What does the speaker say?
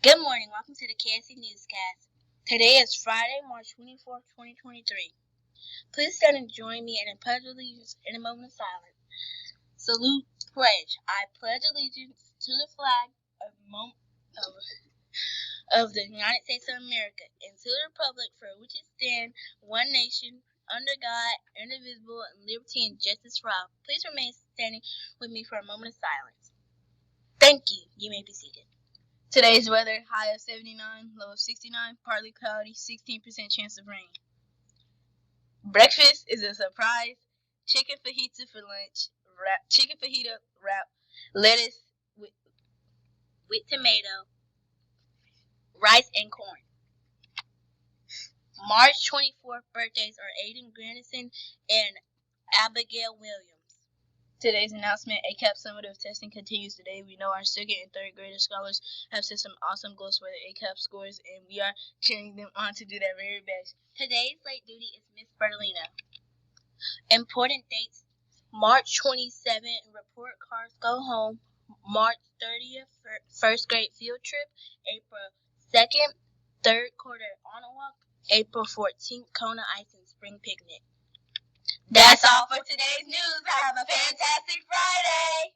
Good morning. Welcome to the Kse Newscast. Today is Friday, March 24th, 2023. Please stand and join me in a pledge of allegiance in a moment of silence. Salute, pledge. I pledge allegiance to the flag of the United States of America and to the republic for which it stands, one nation, under God, indivisible, and liberty and justice for all. Please remain standing with me for a moment of silence. Thank you. You may be seated. Today's weather, high of 79, low of 69, partly cloudy, 16% chance of rain. Breakfast is a surprise. Chicken fajita for lunch, chicken fajita wrap, lettuce with tomato, rice, and corn. March 24th birthdays are Aiden Grandison and Abigail Williams. Today's announcement, ACAP summative testing continues today. We know our second and third grade scholars have set some awesome goals for their ACAP scores, and we are cheering them on to do their very best. Today's late duty is Miss Berlina. Important dates: March 27th, report cards go home. March 30th, first grade field trip. April 2nd, third quarter honor walk. April 14th, Kona Ice and Spring Picnic. That's all for today's news. Have a fantastic Friday!